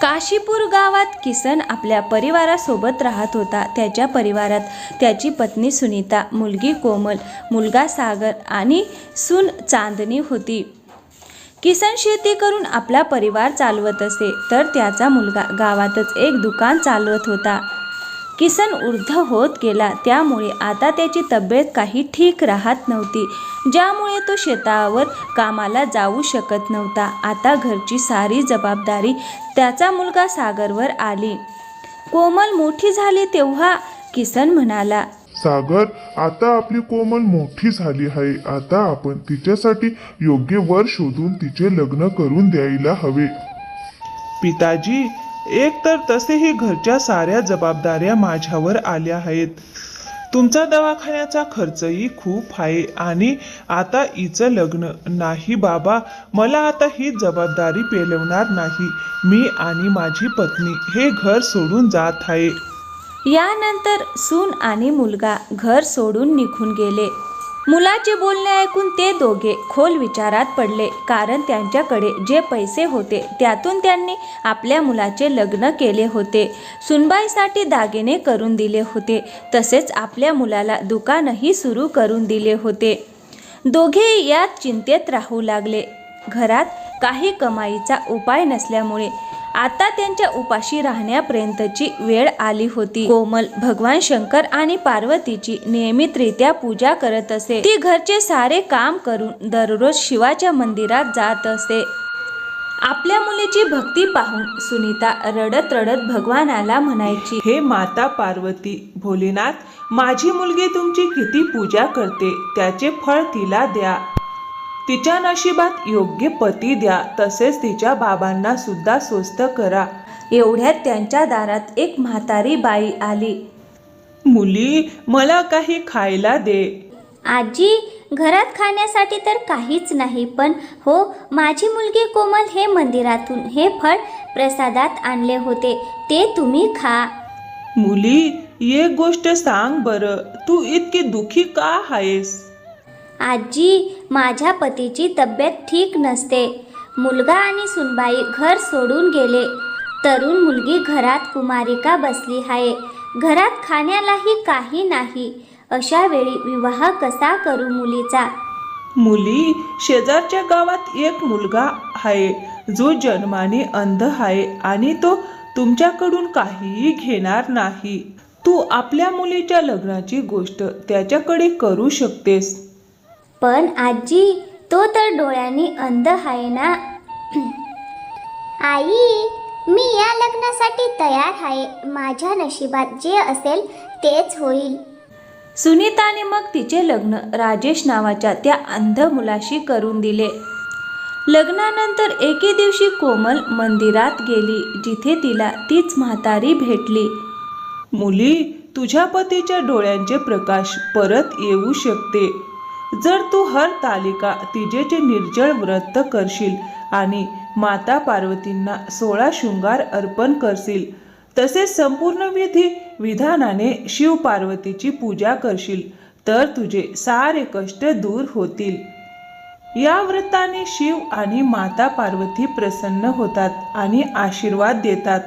काशीपूर गावात किसन आपल्या परिवारासोबत राहत होता. त्याच्या परिवारात त्याची पत्नी सुनीता, मुलगी कोमल, मुलगा सागर आणि सून चांदणी होती. किसन शेती करून आपला परिवार चालवत असे, तर त्याचा मुलगा गावातच एक दुकान चालवत होता. किसन वृद्ध होत गेला, त्यामुळे आता त्याची तब्येत काही ठीक राहत नव्हती, ज्यामुळे तो शेतावर कामाला जाऊ शकत नव्हता. आता घरची सारी जबाबदारी त्याचा मुलगा सागरवर आली. कोमल मोठी झाली तेव्हा किसन म्हणाला, सागर, आता आपली कोमल मोठी झाली आहे. आता आपण तिच्यासाठी योग्य वर शोधून तिचे लग्न करून द्यायला हवे. पिताजी, एक तर तसेही घरच्या साऱ्या जबाबदाऱ्या माझ्यावर आल्या आहेत. तुमचा दवाखान्याचा खर्चही खूप आहे आणि आता हिचं लग्न. नाही बाबा, मला आता ही जबाबदारी पेलवणार नाही. मी आणि माझी पत्नी हे घर सोडून जात आहे. यानंतर सून आणि मुलगा घर सोडून निघून गेले. मुलाचे बोलणे ऐकून ते दोघे खोल विचारात पडले, कारण त्यांच्याकडे जे पैसे होते त्यातून त्यांनी आपल्या मुलाचे लग्न केले होते. सुनबाईसाठी दागिने करून दिले होते, तसेच आपल्या मुलाला दुकानही सुरू करून दिले होते. दोघेही यात चिंतेत राहू लागले. घरात काही कमाईचा उपाय नसल्यामुळे आता त्यांच्या उपाशी राहण्यापर्यंतची वेळ आली होती. कोमल भगवान शंकर आणि पार्वतीची नियमितरित्या पूजा करत असे. ती घरचे सारे काम करून दररोज शिवाच्या मंदिरात जात असे. आपल्या मुलीची भक्ती पाहून सुनीता रडत रडत भगवानाला म्हणायची, हे माता पार्वती, भोलेनाथ, माझी मुलगी तुमची किती पूजा करते, त्याचे फळ तिला द्या. तिच्या नशिबात योग्य पती द्या, तसेच तिच्या बाबांना सुद्धा स्वस्थ करा. एवढ्यात त्यांच्या दारात एक म्हातारी बाई आली. मुली, मला काही खायला दे. आजी, घरात खाण्यासाठी तर काहीच नाही, पण हो, माझी मुलगी कोमल हे मंदिरातून हे फळ प्रसादात आणले होते, ते तुम्ही खा. मुली, एक गोष्ट सांग बरं, तू इतकी दुखी का आहेस? आजी, माझ्या पतीची तब्येत ठीक नसते. मुलगा आणि सुनबाई घर सोडून गेले. तरुण मुलगी घरात कुमारिका बसली आहे. घरात खाण्यालाही काही नाही. अशा वेळी विवाह कसा करू मुलीचा? मुली, शेजारच्या गावात एक मुलगा आहे जो जन्माने अंध आहे आणि तो तुमच्याकडून काहीही घेणार नाही. तू आपल्या मुलीच्या लग्नाची गोष्ट त्याच्याकडे करू शकतेस. पण आजी, तो तर डोळ्यांनी अंध आहे ना. आई, मी या लग्नासाठी तयार आहे. माझ्या नशिबात जे असेल तेच होईल. सुनीताने मग तिचे लग्न राजेश नावाच्या त्या अंध मुलाशी करून दिले. लग्नानंतर एके दिवशी कोमल मंदिरात गेली, जिथे तिला तीच म्हातारी भेटली. मुली, तुझ्या पतीच्या डोळ्यांचे प्रकाश परत येऊ शकते जर तू हरतालिका तिजेचे निर्जळ व्रत करशील आणि माता पार्वतींना 16 शृंगार अर्पण करशील. तसेच संपूर्ण विधी विधानाने शिव पार्वतीची पूजा करशील, तर तुझे सारे कष्ट दूर होतील. या व्रताने शिव आणि माता पार्वती प्रसन्न होतात आणि आशीर्वाद देतात.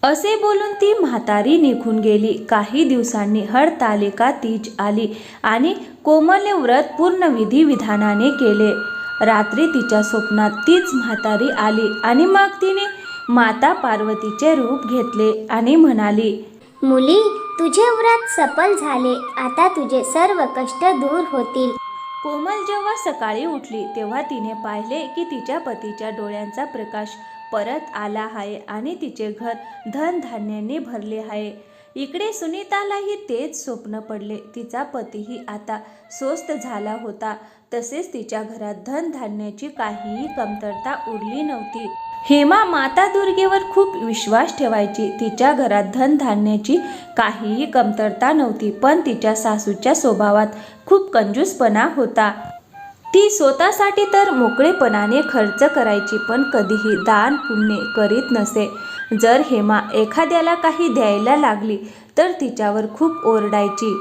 असे बोलून ती म्हातारी निघून गेली. काही दिवसांनी हरतालिका तीज आली आणि कोमलने व्रत पूर्ण विधी विधानाने केले. रात्री तिच्या स्वप्नात तीच म्हातारी आली आणि मग तिने माता पार्वतीचे रूप घेतले आणि म्हणाली, मुली, तुझे व्रत सफल झाले. आता तुझे सर्व कष्ट दूर होतील. कोमल जेव्हा सकाळी उठली तेव्हा तिने पाहिले की तिच्या पतीच्या डोळ्यांचा प्रकाश परत आला आहे आणि तिचे घर धनधान्याने भरले आहे. इकडे सुनीतालाही तेच स्वप्न पडले. तिचा पतीही आता स्वस्थ झाला होता, तसेच तिच्या घरात धनधान्याची काहीही कमतरता उरली नव्हती. हेमा माता दुर्गेवर खूप विश्वास ठेवायची. तिच्या घरात धनधान्याची काहीही कमतरता नव्हती, पण तिच्या सासूच्या स्वभावात खूप कंजूसपणा होता. ती स्वतःसाठी तर मोकळेपणाने खर्च करायची, पण कधीही दान पुण्य करीत नसे. जर हेमा एखाद्याला काही द्यायला लागली तर तिच्यावर खूप ओरडायची.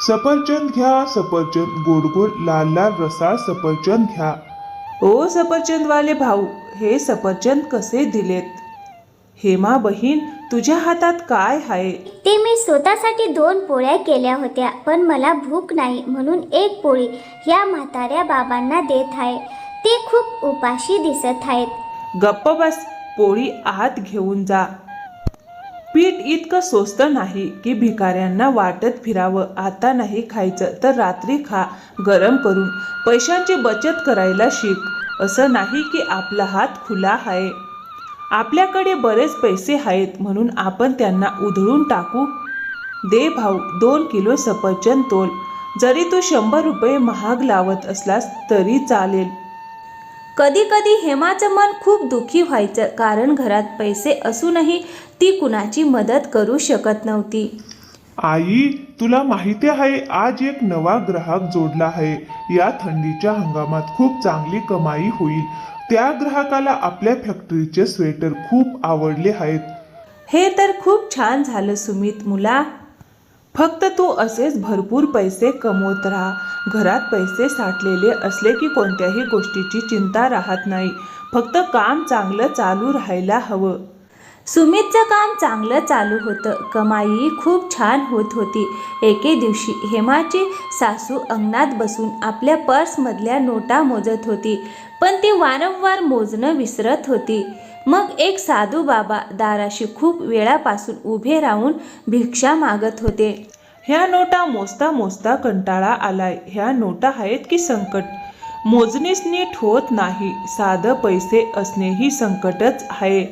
सफरचंद घ्या सफरचंद, गोड गोड लाल लाल रसाळ सफरचंद घ्या. ओ सफरचंदवाले भाऊ, हे सफरचंद कसे दिलेत? हेमा बहीण, तुझ्या हातात काय आहे? ते मी स्वतःसाठी 2 पोळ्या केल्या होत्या, पण मला भूक नाही म्हणून 1 पोळी ह्या म्हाताऱ्या बाबांना देत आहे. ते खूप उपाशी दिसत आहेत. गप्प बस, पोळी आत घेऊन जा. पीठ इतकं स्वस्त नाही की भिकाऱ्यांना वाटत फिरावं. आता नाही खायचं तर रात्री खा गरम करून. पैशांची बचत करायला शिक. असं नाही की आपला हात खुला आहे. आपल्याकडे बरेच पैसे आहेत म्हणून आपण त्यांना उधळून टाकू. दे भाऊ, 2 किलो सफरचंद तोल. जरी तू 100 रुपये महाग लावत असलास तरी चालेल. कधी कधी हेमाचं मन खूप दुःखी व्हायचं, कारण घरात पैसे असूनही ती कुणाची मदत करू शकत नव्हती. आई, तुला माहिती आहे आज एक नवा ग्राहक जोडला आहे. या थंडीच्या हंगामात खूप चांगली कमाई होईल. त्या ग्राहकाला आपल्या फॅक्टरीचे स्वेटर खूप आवडले आहेत. हे तर खूप छान झालं सुमित मुला. फक्त तू असेच भरपूर पैसे कमवत राहा. घरात पैसे साठलेले असले की कोणत्याही गोष्टीची चिंता राहत नाही. फक्त काम चांगलं चालू राहायला हवं. सुमितचं काम चांगलं चालू होतं. कमाई खूप छान होत होती. एके दिवशी हेमाची सासू अंगणात बसून आपल्या पर्समधल्या नोटा मोजत होती, पण ती वारंवार मोजणं विसरत होती. मग एक साधू बाबा दाराशी खूप वेळापासून उभे राहून भिक्षा मागत होते. ह्या नोटा मोजता मोजता कंटाळा आलाय. ह्या नोटा आहेत की संकट. मोजणीच नीट होत नाही. साधं पैसे असणेही संकटच आहे.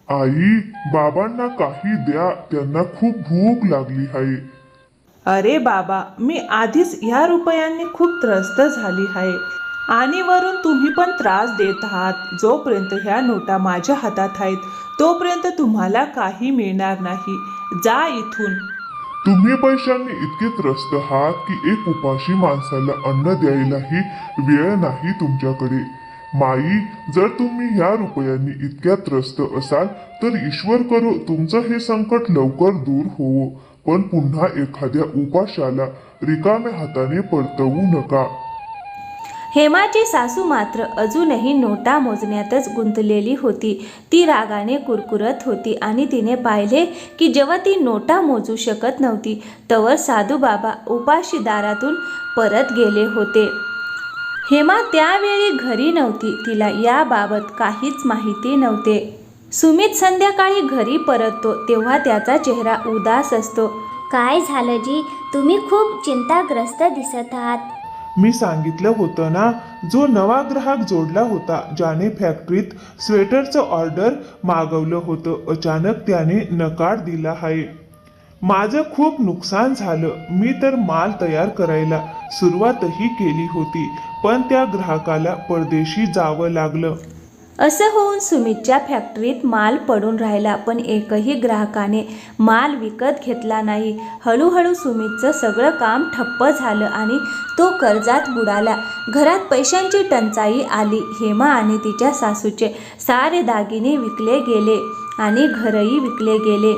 आई, बाबांना काही द्या, त्यांना खूप भूक लागली आहे. अरे बाबा, मी आधीच ह्या रुपयांनी खूप त्रस्त झाली आहे आणि वरून तुम्ही पण त्रास देत आहात. जोपर्यंत ह्या नोटा माझ्या हातात आहेत तोपर्यंत तुम्हाला काही मिळणार नाही. जा इथून. तुम्ही पैशांनी इतके त्रस्त आहात की एक उपाशी माणसाला अन्न द्यायलाही वेळ नाही तुमच्याकडे. माई, जर तुम्ही ह्या रुपयांनी इतक्या त्रस्त असाल तर ईश्वर करो तुमचं हे संकट लवकर दूर होवो, पण पुन्हा एखाद्या उपाशाला रिकाम्या हाताने परतवू नका. हेमाची सासू मात्र अजूनही नोटा मोजण्यातच गुंतलेली होती. ती रागाने कुरकुरत होती आणि तिने पाहिले की जेव्हा ती नोटा मोजू शकत नव्हती तवर साधू बाबा उपाशी दारातून परत गेले होते. हेमा त्यावेळी घरी नव्हती. तिला याबाबत काहीच माहिती नव्हते. सुमित संध्याकाळी घरी परततो तेव्हा त्याचा चेहरा उदास असतो. काय झालं जी? तुम्ही खूप चिंताग्रस्त दिसत आहात. मी सांगितलं होतं ना, जो नवा ग्राहक जोडला होता ज्याने फॅक्टरीत स्वेटरचं ऑर्डर मागवलं होतं, अचानक त्याने नकार दिला आहे. माझं खूप नुकसान झालं. मी तर माल तयार करायला सुरुवातही केली होती, पण त्या ग्राहकाला परदेशी जावं लागलं. असं होऊन सुमितच्या फॅक्टरीत माल पडून राहिला, पण एकही ग्राहकाने माल विकत घेतला नाही. हळूहळू सुमितचं सगळं काम ठप्प झालं आणि तो कर्जात बुडाला. घरात पैशांची टंचाई आली. हेमा आणि तिच्या सासूचे सारे दागिने विकले गेले आणि घरही विकले गेले.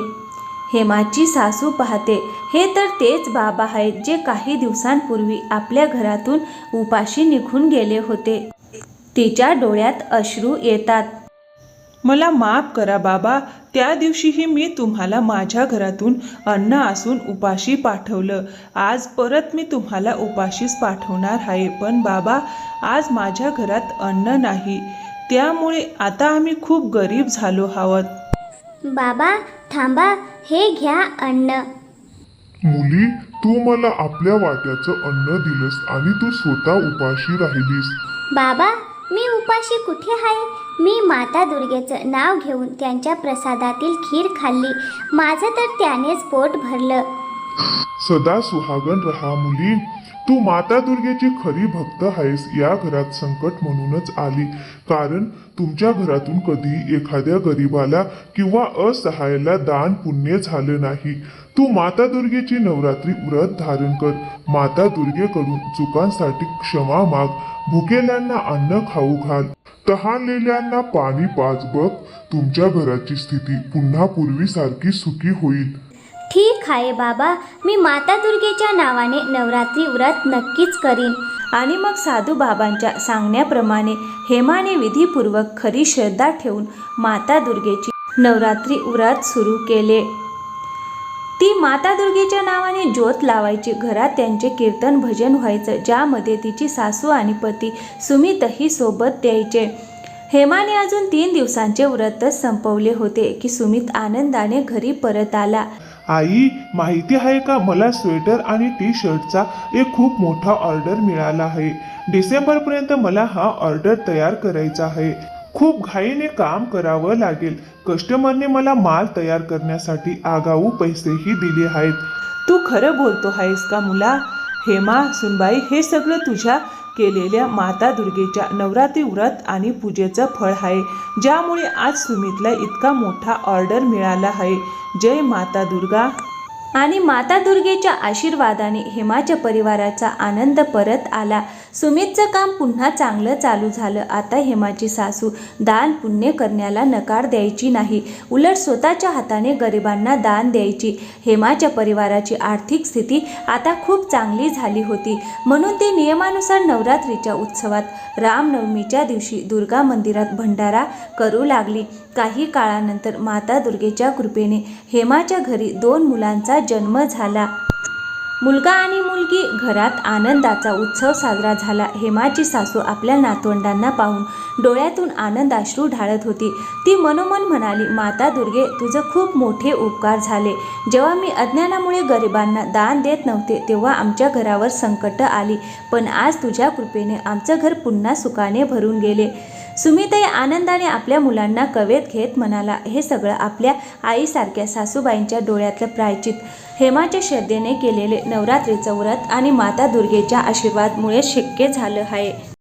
हेमाची सासू पाहते, हे तर तेच बाबा आहेत जे काही दिवसांपूर्वी आपल्या घरातून उपाशी निघून गेले होते. तिच्या डोळ्यात अश्रू येतात. मला माफ करा बाबा. त्या दिवशीही मी तुम्हाला माझ्या घरातून अन्न असून उपाशी पाठवलं. आज परत मी तुम्हाला उपाशीच पाठवणार आहे. पण बाबा, आज माझ्या घरात अन्न नाही. त्यामुळे आता आम्ही खूप गरीब झालो आहोत. बाबा थांबा, हे घ्या अन्न. मुली, तू मला आपल्या वाट्याचं अन्न दिलंस आणि तू स्वतः उपाशी राहिलीस. बाबा, मी उपाशी कुठे आहे? मी माता दुर्गेचं नाव घेऊन त्यांच्या प्रसादातील खीर खाल्ली. माझं तर त्यानेच पोट भरलं. सदा सुहागन रहा मुली. तू माता दुर्गेची खरी भक्त आहेस. या घरात संकट म्हणूनच आली, कारण तुमच्या घरातून कधी एखाद्या गरीबाला किंवा असहायाला दान पुण्य झालं नाही. तू माता दुर्गेची नवरात्री व्रत धारण कर. माता दुर्गेकडून चुकांसाठी क्षमा माग. भुकेल्यांना अन्न खाऊ घाल. तहानलेल्यांना पाणी पाज. बघ, तुमच्या घराची स्थिती पुन्हा पूर्वीसारखी सुखी होईल. ठीक आहे बाबा, मी माता दुर्गेच्या नावाने नवरात्री व्रत नक्कीच करीन. आणि मग साधू बाबांच्या सांगण्याप्रमाणे हेमाने विधीपूर्वक खरी श्रद्धा ठेवून माता दुर्गेची नवरात्री व्रत सुरू केले. ती माता दुर्गेच्या नावाने ज्योत लावायची. घरात त्यांचे कीर्तन भजन व्हायचं, ज्यामध्ये तिची सासू आणि पती सुमितही सोबत द्यायचे. हेमाने अजून 3 दिवसांचे व्रतच संपवले होते की सुमित आनंदाने घरी परत आला. आई, माहिती आहे का, मला स्वेटर आणि टी शर्टचा एक खूप मोठा ऑर्डर मिळाला आहे. डिसेंबरपर्यंत मला हा ऑर्डर तयार करायचा आहे. खूप घाईने काम करावं लागेल. कस्टमरने मला माल तयार करण्यासाठी आगाऊ पैसेही दिले आहेत. तू खरं बोलतो आहेस का मुला? हेमा, सुनबाई, हे सगळं तुझ्या केलेल्या माता दुर्गेच्या नवरात्री व्रत आणि पूजेचं फळ आहे, ज्यामुळे आज सुमितला इतका मोठा ऑर्डर मिळाला आहे. जय माता दुर्गा. आणि माता दुर्गेच्या आशीर्वादाने हेमाच्या परिवाराचा आनंद परत आला. सुमितचं काम पुन्हा चांगलं चालू झालं. आता हेमाची सासू दान पुण्य करण्याला नकार द्यायची नाही, उलट स्वतःच्या हाताने गरिबांना दान द्यायची. हेमाच्या परिवाराची आर्थिक स्थिती आता खूप चांगली झाली होती, म्हणून ती नियमानुसार नवरात्रीच्या उत्सवात रामनवमीच्या दिवशी दुर्गा मंदिरात भंडारा करू लागली. काही काळानंतर माता दुर्गेच्या कृपेने हेमाच्या घरी 2 मुलांचा जन्म झाला. मुलगा आणि मुलगी. घरात आनंदाचा उत्सव साजरा झाला. हेमाची सासू आपल्या नातवंडांना पाहून डोळ्यातून आनंदाश्रू ढाळत होती. ती मनोमन म्हणाली, माता दुर्गे, तुझं खूप मोठे उपकार झाले. जेव्हा मी अज्ञानामुळे गरिबांना दान देत नव्हते तेव्हा आमच्या घरावर संकट आली, पण आज तुझ्या कृपेने आमचं घर पुन्हा सुखाने भरून गेले. सुमितही आनंदाने आपल्या मुलांना कवेत घेत म्हणाला, हे सगळं आपल्या आईसारख्या सासूबाईंच्या डोळ्यातलं प्रायचित. हेमाच्या श्रद्धेने केलेले नवरात्रीचं व्रत आणि माता दुर्गेच्या आशीर्वादामुळे शक्य झालं आहे.